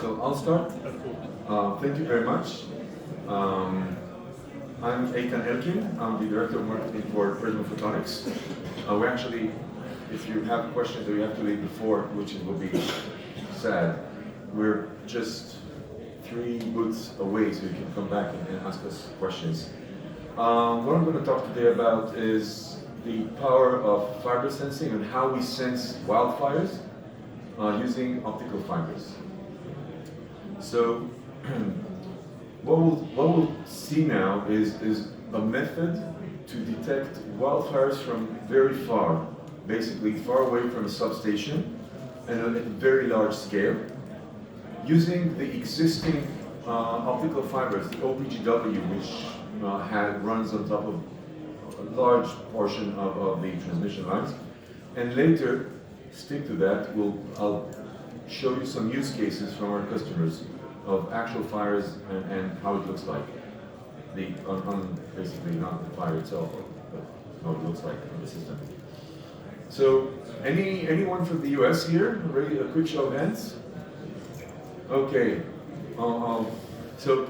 So I'll start. Thank you very much. I'm Eitan Elkin. I'm the Director of Marketing for Prisma Photonics. We actually, if you have questions or you have to leave before, which will be sad, we're just 3 booths away, so you can come back and ask us questions. What I'm going to talk today about is the power of fiber sensing and how we sense wildfires using optical fibers. So what we'll see now is a method to detect wildfires from very far, basically far away from a substation and at a very large scale, using the existing optical fibers, the OPGW, which runs on top of a large portion of the transmission lines. And later, stick to that, I'll show you some use cases from our customers of actual fires and how it looks like. Basically not the fire itself, but how it looks like on the system. So, anyone from the US here? Ready? A quick show of hands? Okay. So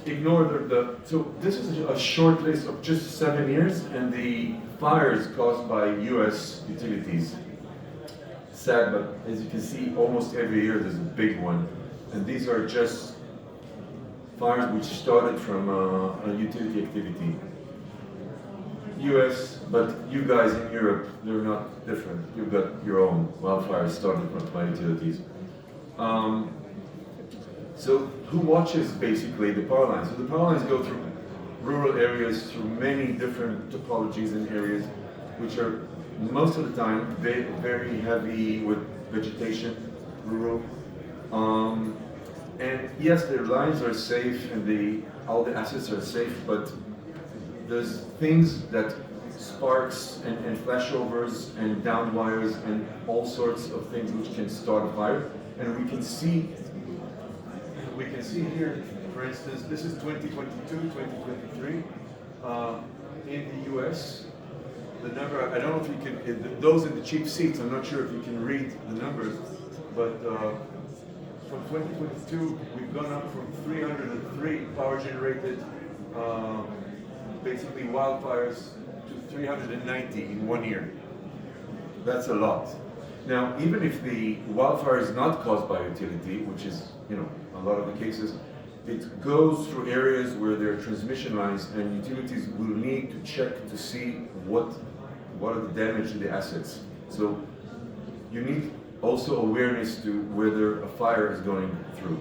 ignore so this is a short list of just 7 years and the fires caused by US utilities. Sad, but as you can see, almost every year there's a big one. And these are just fires which started from a utility activity. US, but you guys in Europe, they're not different. You've got your own wildfires started by utilities. So who watches basically the power lines? So the power lines go through rural areas, through many different topologies and areas, which are most of the time very heavy with vegetation, rural. And yes, their lines are safe and all the assets are safe, but there's things that sparks and flashovers and down wires and all sorts of things which can start a fire. And we can see here, for instance, this is 2022, 2023 in the US. The number, I don't know if you can, those in the cheap seats, I'm not sure if you can read the numbers, but from 2022, we've gone up from 303 power generated, basically wildfires, to 390 in 1 year. That's a lot. Now, even if the wildfire is not caused by utility, which is, a lot of the cases, it goes through areas where there are transmission lines and utilities will need to check to see what are the damage to the assets. So you need also awareness to whether a fire is going through.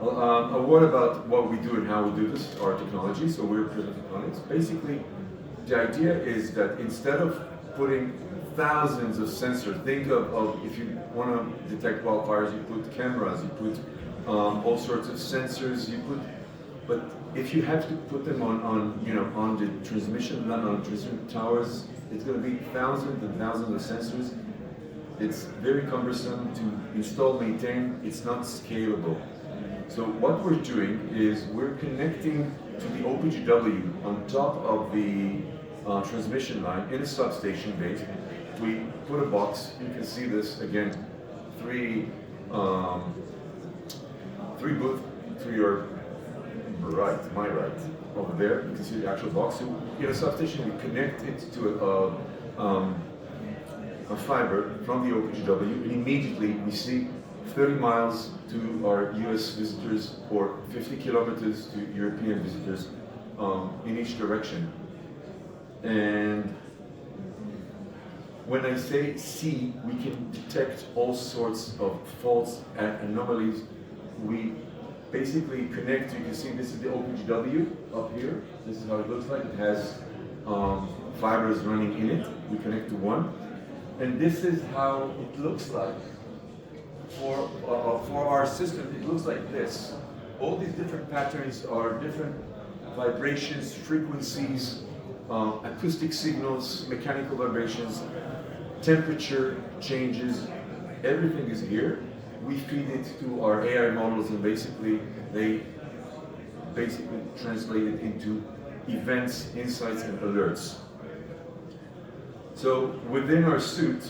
A word about what we do and how we do this, our technology. So we're Prisma Photonics. Basically, the idea is that instead of putting thousands of sensors, think of if you want to detect wildfires, you put cameras, you put all sorts of sensors, but if you have to put them on the transmission line, on transmission towers, it's going to be thousands and thousands of sensors. It's very cumbersome to install, maintain. It's not scalable. So what we're doing is we're connecting to the OPGW on top of the transmission line in a substation base. We put a box. You can see this again. 3 booths to your right, my right, over there. You can see the actual box. So in a substation, we connect it to a fiber from the OPGW, and immediately we see 30 miles to our US visitors or 50 kilometers to European visitors in each direction. And when I say see, we can detect all sorts of faults and anomalies. We basically connect. You can see this is the OPGW up here. This is how it looks like. It has fibers running in it. We connect to one. And this is how it looks like for our system. It looks like this. All these different patterns are different vibrations, frequencies, acoustic signals, mechanical vibrations, temperature changes. Everything is here. We feed it to our AI models, and they translate it into events, insights, and alerts. So within our suit,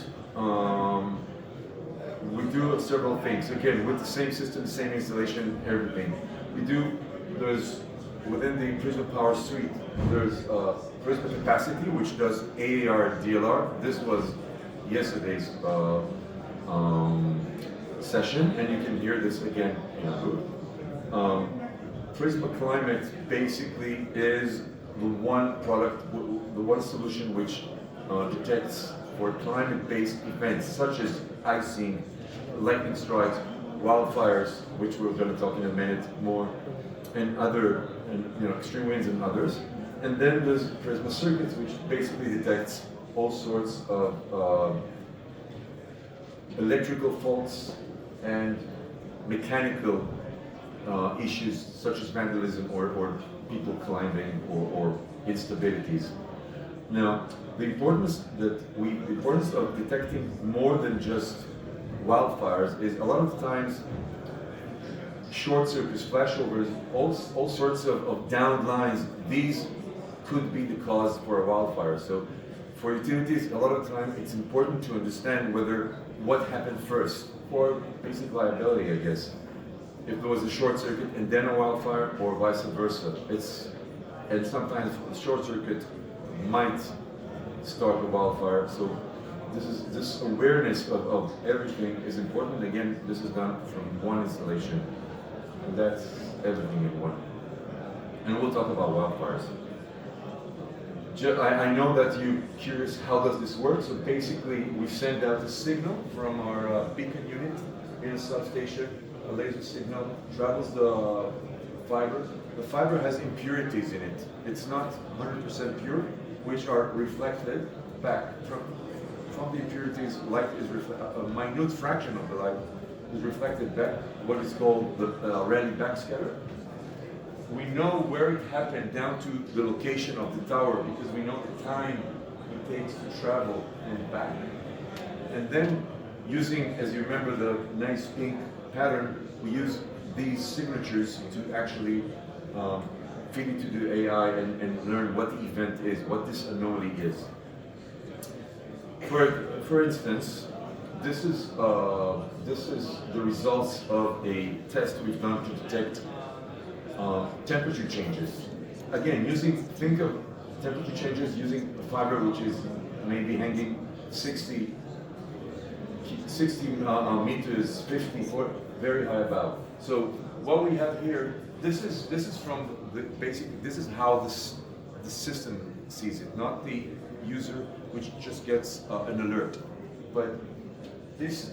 we do several things. Again, with the same system, same installation, everything. There's within the Prisma Power suite, there's Prisma Capacity, which does AAR, DLR. This was yesterday's session, and you can hear this again in the booth. Prisma Climate basically is the one product, the one solution which detects for climate-based events such as icing, lightning strikes, wildfires, which we're going to talk in a minute more, and other, extreme winds and others. And then there's Prisma Circuits, which basically detects all sorts of electrical faults and mechanical issues such as vandalism or people climbing or instabilities. Now, the importance of detecting more than just wildfires is a lot of times short circuits, flashovers, all sorts of downed lines. These could be the cause for a wildfire. So for utilities, a lot of time it's important to understand what happened first, for basic liability, I guess. If there was a short circuit and then a wildfire, or vice versa. And sometimes a short circuit might start a wildfire. So this awareness of everything is important. Again, this is done from one installation, and that's everything in one. And we'll talk about wildfires. I know that you're curious, how does this work? So basically, we send out a signal from our beacon unit in a substation. A laser signal travels the fiber. The fiber has impurities in it. It's not 100% pure, which are reflected back from the impurities. Light is a minute fraction of the light is reflected back, what is called the Rayleigh backscatter. We know where it happened down to the location of the tower because we know the time it takes to travel and back. And then using, as you remember, the nice pink pattern, we use these signatures to actually feed into the AI and learn what the event is, what this anomaly is. For instance, this is the results of a test we've done to detect temperature changes. Again, think of temperature changes using a fiber which is maybe hanging 60 meters, 50 foot, very high above. So what we have here, this is from the basic. This is how the system sees it, not the user, which just gets an alert. But this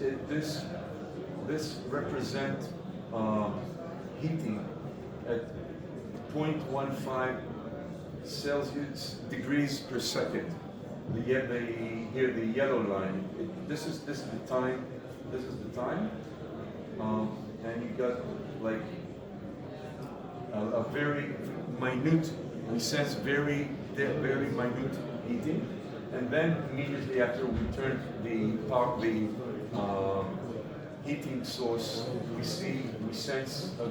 represent heating at 0.15 Celsius degrees per second. Here the yellow line. This is the time. This is the time, and you got like a very minute. We sense very minute heating, and then immediately after we turn the heating source, we sense a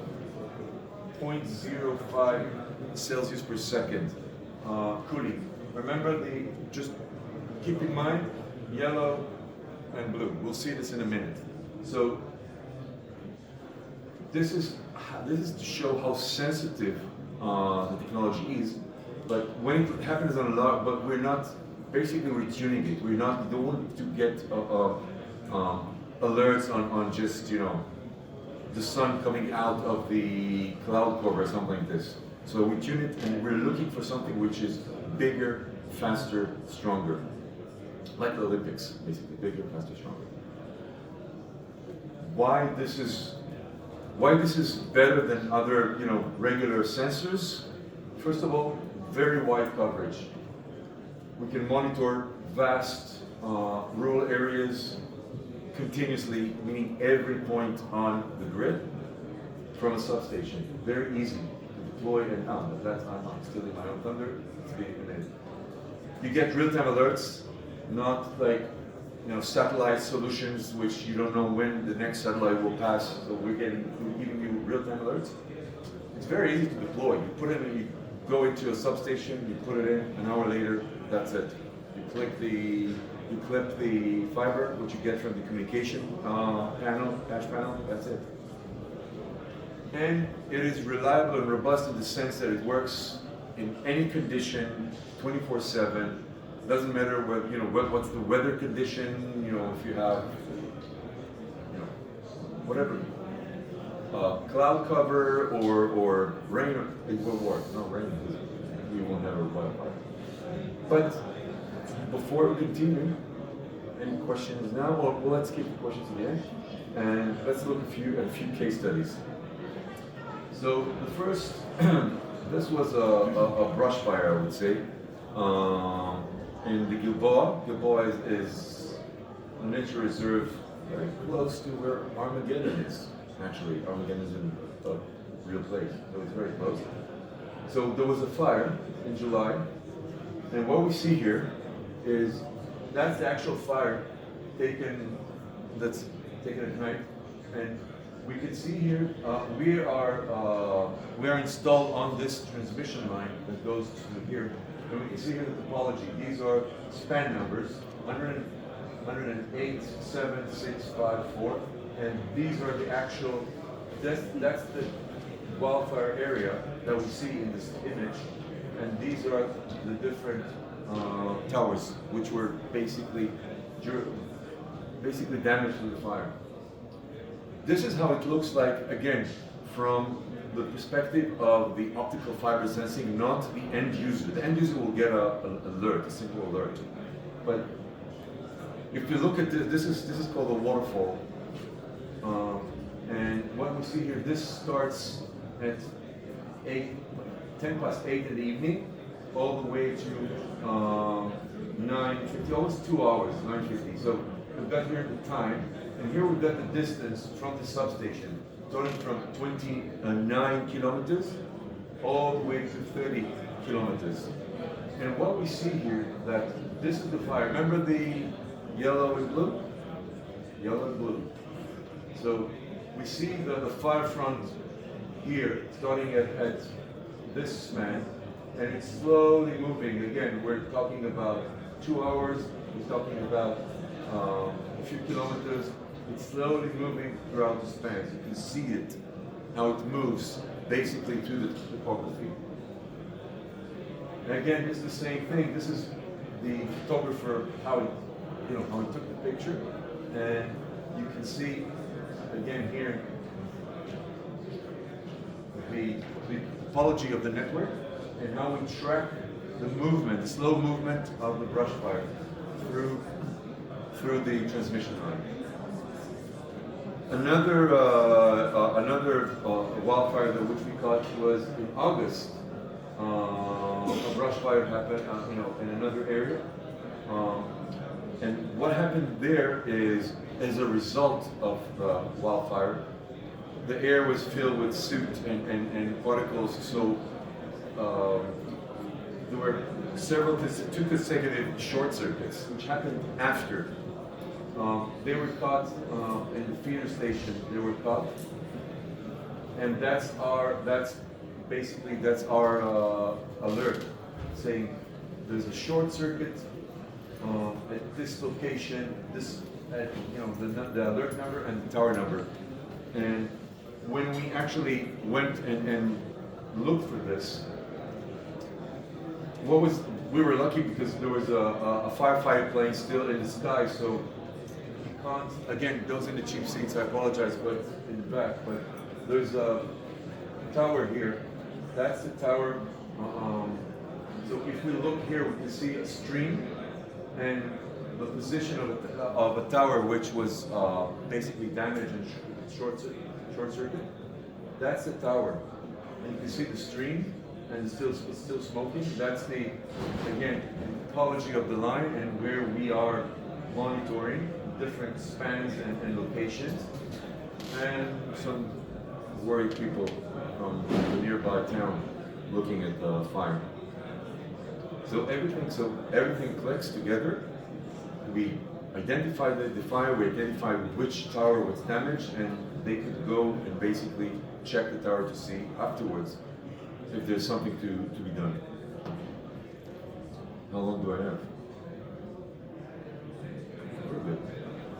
0.05 Celsius per second cooling. Remember, just keep in mind yellow and blue. We'll see this in a minute. So this is to show how sensitive the technology is. But when it happens on a lot, but we're not. Basically, we're tuning it. We don't want to get alerts on just the sun coming out of the cloud cover or something like this. So we tune it, and we're looking for something which is bigger, faster, stronger, like the Olympics, basically bigger, faster, stronger. Why this is better than other regular sensors? First of all, very wide coverage. We can monitor vast rural areas continuously, meaning every point on the grid from a substation. Very easy to deploy and out. At that time, I'm still in my own thunder. It's being enabled. You get real-time alerts, not like satellite solutions, which you don't know when the next satellite will pass. So we're giving you real-time alerts. It's very easy to deploy. You go into a substation, you put it in, an hour later, that's it. You clip the fiber, which you get from the communication patch panel, that's it. And it is reliable and robust in the sense that it works in any condition, 24/7. Doesn't matter what's the weather condition, if you have, whatever, cloud cover or rain, it will work. No rain, we won't have a wildfire. But before we continue, any questions now? Well, let's keep the questions to the end, and let's look at a few case studies. So the first, this was a brush fire, I would say, in the Gilboa. Gilboa is a nature reserve very close to where Armageddon is. Actually, Armageddon is in a real place, so it's very close. So there was a fire in July, and what we see here is that's the actual fire that's taken at night, and we can see here we are installed on this transmission line that goes to here, and we can see here the topology. These are span numbers 108, 7, 6, 5, 4, and these are the actual. That's the wildfire area that we see in this image, and these are the different towers which were basically damaged in the fire. This is how it looks like, again, from the perspective of the optical fiber sensing, not the end user. The end user will get an alert, a simple alert. But if you look at this is called a waterfall. And what we see here, this starts at 10 past 8 in the evening, all the way to 9:50, almost 2 hours, 9:50. So we've got here the time, and here we've got the distance from the substation, starting from 29 kilometers all the way to 30 kilometers. And what we see here, that this is the fire. Remember the yellow and blue? Yellow and blue. So we see the fire front here, starting at this span, and it's slowly moving. Again, we're talking about 2 hours, we're talking about a few kilometers. It's slowly moving throughout the span. You can see it, how it moves, basically through the topography. And again, this is the same thing. This is the photographer, how he took the picture, and you can see again here the topology of the network and how we track the movement, the slow movement of the brush fire through the transmission line. Another wildfire which we caught was in August. A brush fire happened, in another area. And what happened there is, as a result of the wildfire, the air was filled with soot and particles. So there were two consecutive short circuits, which happened after. They were caught in the feeder station. They were caught, and that's our alert, saying there's a short circuit at this location. The alert number and the tower number. And when we actually went and looked for this, we were lucky because there was a firefighter plane still in the sky, so he can't, again, those in the cheap seats, I apologize, but in the back, but there's a tower here. That's the tower. So if we look here, we can see a stream and the position of a tower which was basically damaged and short circuit. That's the tower, and you can see the stream, and it's still smoking. That's the topology of the line and where we are monitoring different spans and locations, and some worried people from the nearby town looking at the fire. So everything clicks together. We identify the fire, we identify which tower was damaged, and they could go and basically check the tower to see afterwards if there's something to be done. How long do I have?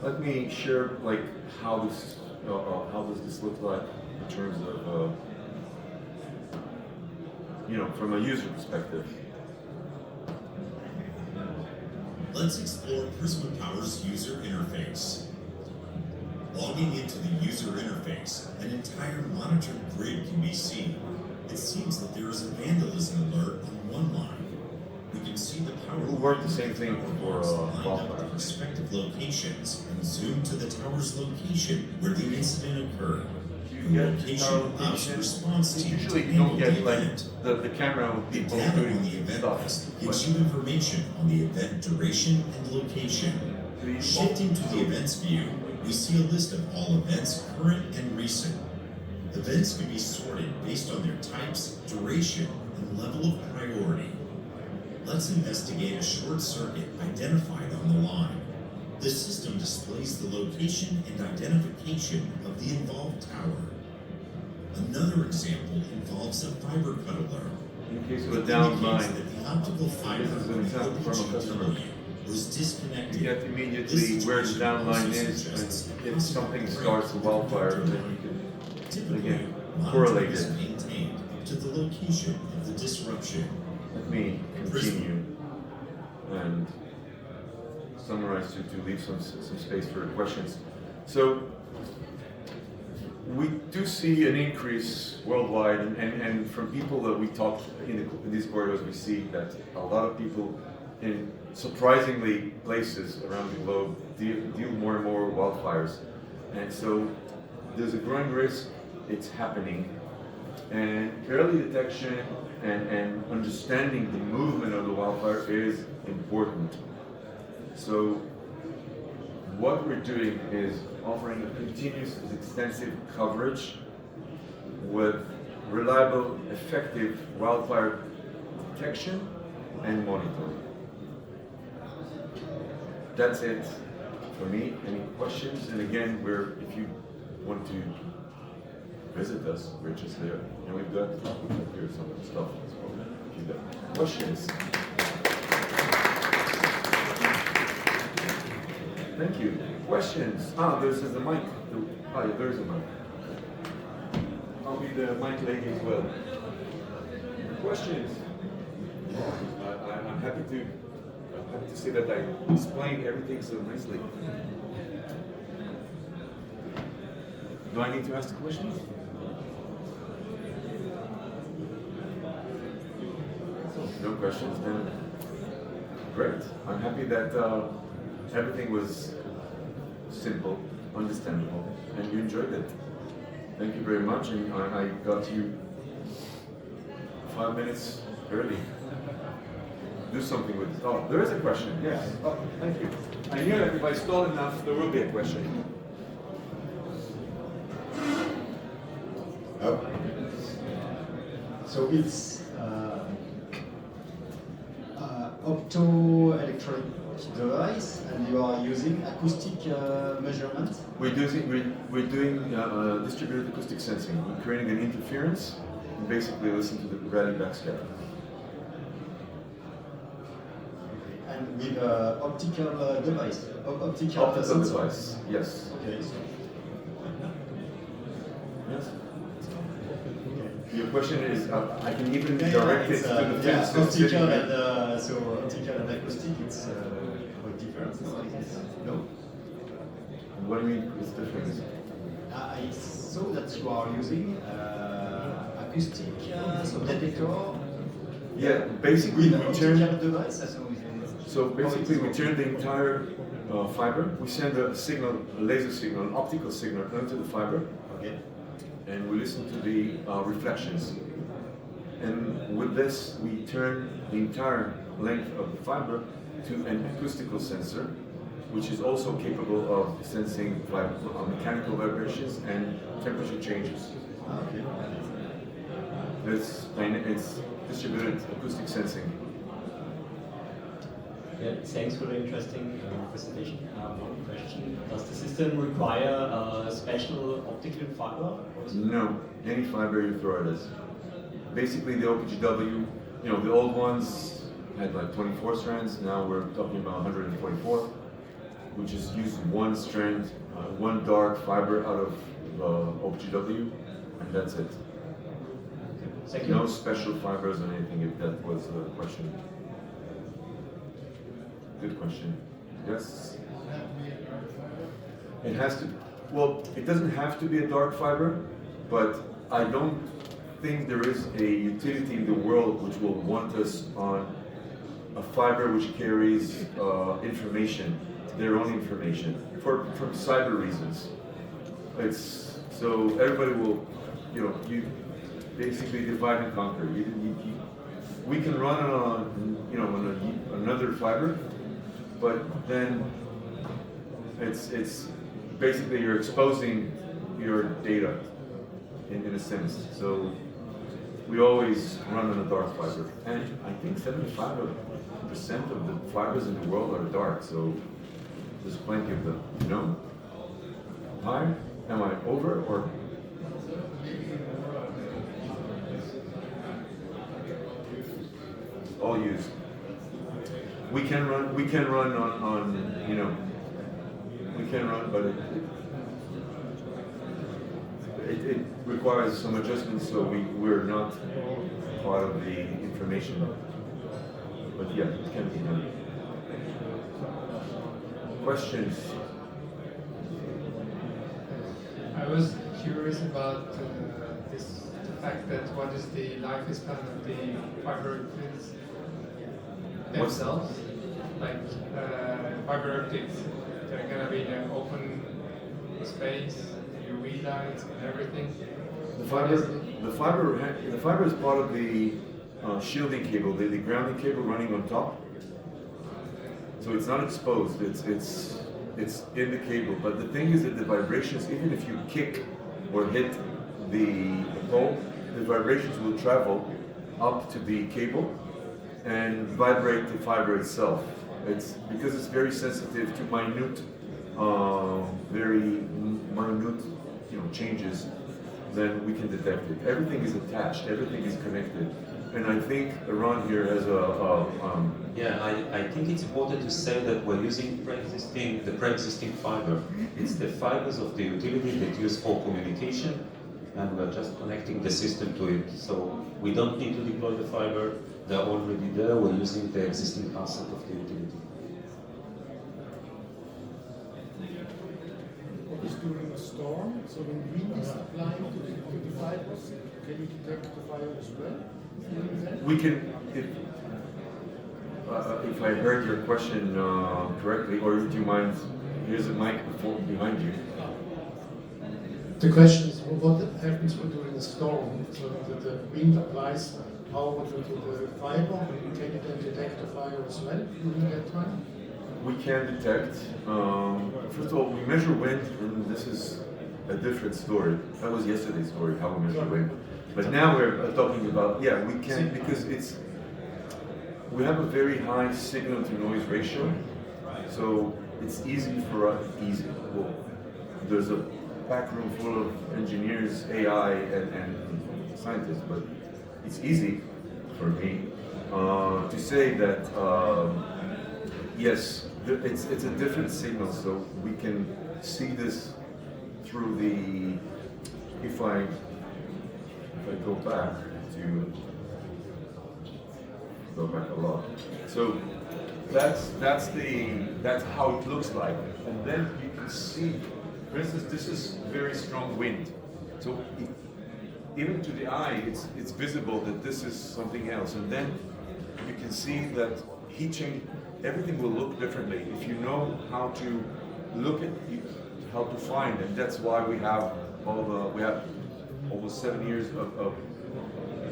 let me share like how does this look like in terms of from a user perspective. Let's explore Prisma Power's user interface. Logging into the user interface, an entire monitored grid can be seen. It seems that there is a vandalism alert on one line. We can see the power We'll work the same thing for lined up to respective locations and zoom to the tower's location where the incident occurred. The location allows the response team usually to you don't handle get the like event. the camera with The people data on doing the event stuff. list gives you information on the event duration and location. Shifting to the events view, we see a list of all events, current and recent. Events can be sorted based on their types, duration, and level of priority. Let's investigate a short circuit identified on the line. The system displays the location and identification of the involved tower. Another example involves a fiber cut alert. In case of a It down indicates line, that the optical fiber this is an on the example from a customer. OPGW was disconnected. you get immediately where the down line is, and if something starts a wildfire, then you can Typically, again monitoring correlate is it. maintained up to the location of the disruption. Let me continue and summarize to leave some space for questions. So we do see an increase worldwide, and from people that we talk in these corridors, we see that a lot of people in surprisingly places around the globe deal more and more with wildfires. And so there's a growing risk, it's happening. And early detection and understanding the movement of the wildfire is important. So what we're doing is offering a continuous, extensive coverage with reliable, effective wildfire detection and monitoring. That's it for me. Any questions? And again, if you want to visit us, we're just there. And we've got here some stuff as well. If you got questions. Thank you. Questions? There's a mic. Yeah, there's a mic. I'll be the mic lady as well. Questions? I'm happy to say that I explained everything so nicely. Do I need to ask the questions? No questions then. Great. I'm happy that everything was simple, understandable, and you enjoyed it. Thank you very much, and I got you 5 minutes early. Do something with it. Oh, there is a question, yes. Oh, thank you. I knew that if I stall enough, there will be a question. Oh. So it's optoelectronic device, and you are using acoustic measurements? We're doing distributed acoustic sensing. We're creating an interference and basically listen to the rally backscatter. And with optical device? Optical sensor? device, yes. Okay. So. Yes. Your question is, I can even direct it to the physicist sitting optical here. and so optical and acoustic, it's quite different. No. What do you mean it's different? I saw that you are using acoustic so detector. Yeah, basically With we optical turn. device. So basically we turn the entire fiber. We send a signal, a laser signal, an optical signal into the fiber. Okay. And we listen to the reflections. And with this, we turn the entire length of the fiber to an acoustical sensor, which is also capable of sensing mechanical vibrations and temperature changes. Okay. It's distributed acoustic sensing. Yeah, thanks for the interesting presentation. One question: does the system require a special optical fiber? No, any fiber you throw at us. Basically, the OPGW, the old ones had like 24 strands. Now we're talking about 144. We just use one strand, one dark fiber out of OPGW, and that's it. Thank you. No special fibers or anything, if that was the question. Good question. Yes? It has to, well, it doesn't have to be a dark fiber, but I don't think there is a utility in the world which will want us on a fiber which carries information, their own information, from cyber reasons. It's, so everybody will, you basically divide and conquer. We can run on another fiber, but then it's basically you're exposing your data in a sense. So we always run on a dark fiber, and I think 75% of the fibers in the world are dark. So there's plenty of them. Hi, am I over or? All used. We can run on we can run, but it requires some adjustments, so we're not part of the information. But yeah, it can be done. Questions? I was curious about the fact that what is the lifespan of the fiber optics themselves? Like fiber optics, they're gonna be in an open space, UV lights and everything. The fiber is part of the shielding cable, the grounding cable running on top. So it's not exposed. It's in the cable. But the thing is that the vibrations, even if you kick or hit the pole, the vibrations will travel up to the cable and vibrate the fiber itself. It's because it's very sensitive to very minute, changes. Then we can detect it. Everything is attached. Everything is connected. And I think Ron here has I think it's important to say that we're using the pre-existing fiber. It's the fibers of the utility that use for communication, and we're just connecting the system to it. So we don't need to deploy the fiber. They're already there. We're using the existing concept of the utility. What is during a storm? So when wind is applying to the fibers, can you detect the fire as well? We can, if I heard your question correctly, or do you mind, here's a mic behind you. The question is, what happens during a storm? So the wind applies power to the fiber, can you then detect the fire as well during that time? We can detect. First of all, we measure wind, and this is a different story. That was yesterday's story, how we measure wind. But now we're talking about, we can, because we have a very high signal to noise ratio, so it's easy for us, well, there's a back room full of engineers, AI, and scientists, but it's easy for me to say that, yes, it's a different signal, so we can see this through the, if I go back a lot. So that's how it looks like. And then you can see, for instance, this is very strong wind. So even to the eye, it's visible that this is something else. And then you can see that heat change, everything will look differently if you know how to look at, how to find, and that's why we have almost 7 years of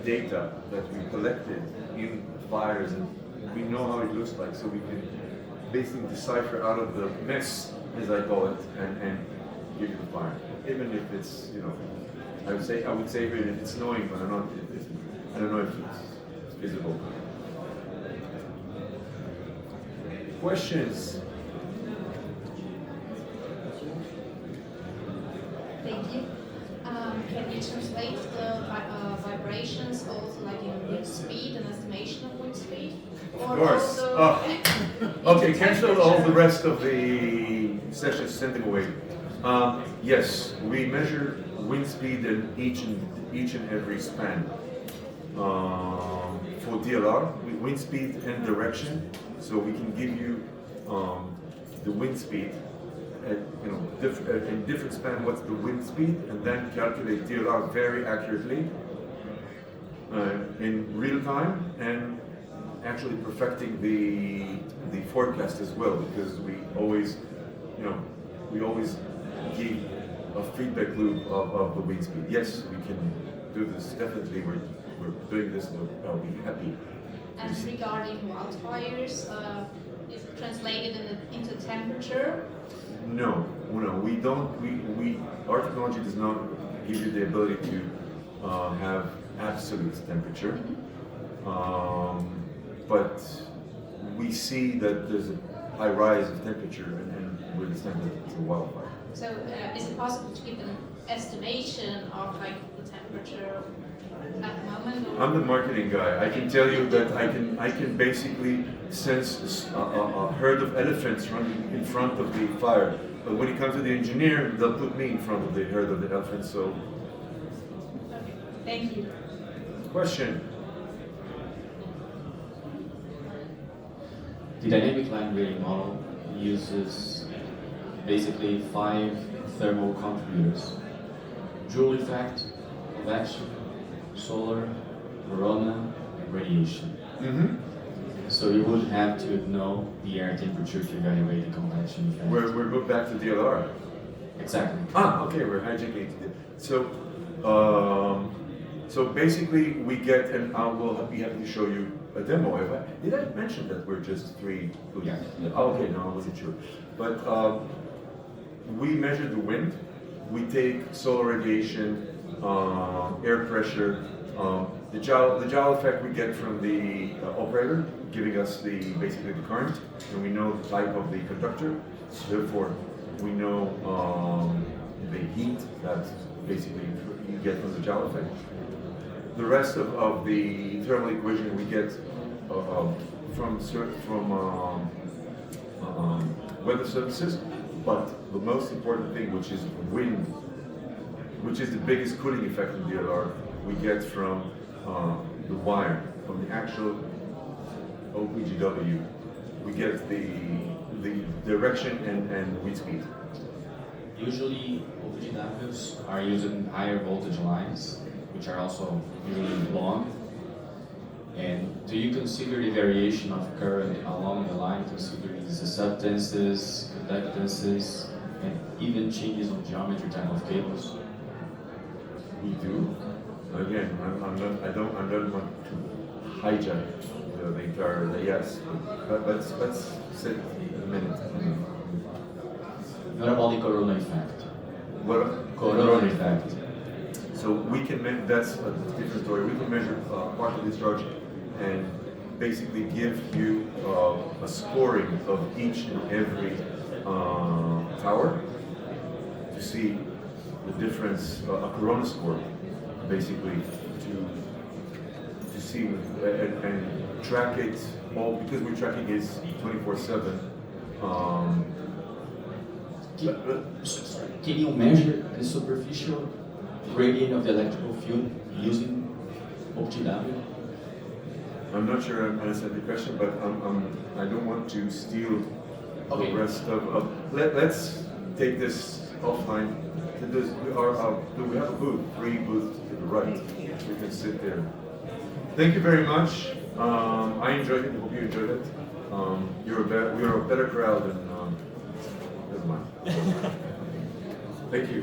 data that we collected in fires, and we know how it looks like, so we can basically decipher out of the mess, as I call it, and give you the fire. Even if it's, I would say even if it's snowing, but I don't know if it's visible. Questions? Thank you. Can you translate the vibrations also like in wind speed, an estimation of wind speed? Of course. Also... Okay, cancel all the rest of the sessions, send them away. Yes, we measure wind speed in each and every span. For DLR, wind speed and direction, so we can give you the wind speed at, in different span, what's the wind speed, and then calculate DLR very accurately in real time, and actually perfecting the forecast as well, because we always give a feedback loop of the wind speed. Yes, we can do this. Definitely, we're doing this. I'll be happy. And regarding wildfires, is it translated into temperature? No, we don't. Our technology does not give you the ability to have absolute temperature, but we see that there's a high rise of temperature, and we understand that it's a wildfire. So, is it possible to give an estimation of like the temperature at the moment? Or? I'm the marketing guy. I can tell you that I can basically sense a herd of elephants running in front of the fire. But when it comes to the engineer, they'll put me in front of the herd of the elephants. So, Okay, thank you. question. The dynamic line rating model uses basically 5 thermal contributors: Joule effect, convection, solar, corona, and radiation. Mm-hmm. So you would have to know the air temperature to evaluate the convection effect. We're going back to DLR. Exactly. Okay, we're hijacking it. So, so basically, we get, and I will be happy to show you a demo. Did I mention that we're just 3? Yeah. Okay, no, I wasn't sure. But we measure the wind. We take solar radiation, air pressure, the joule effect we get from the operator, giving us basically the current, and we know the type of the conductor. Therefore, we know the heat that basically you get from the joule effect. The rest of the thermal equation we get from weather services, but the most important thing, which is wind, which is the biggest cooling effect in DLR, we get from the wire, from the actual OPGW. We get the direction and wind speed. Usually, OPGWs are using higher voltage lines, which are also usually long. And do you consider the variation of current along the line, considering the substances, conductances, and even changes on geometry type of cables? We do. Again, I don't want to hijack the entire yes, but let's sit a minute. What about the corona effect? What Corona effect. So we can measure, that's a different story. We can measure particle discharge and basically give you a scoring of each and every tower to see the difference, a corona score, basically to see and track it all, because we're tracking it 24/7. Can you measure the superficial gradient of the electrical field using OPGW? I'm not sure I understand the question, but I don't want to steal Okay. the rest of. Let's take this offline. We have a booth, 3 booths to the right. We can sit there. Thank you very much. I enjoyed it. I hope you enjoyed it. We are a better crowd than. Never mind. Thank you.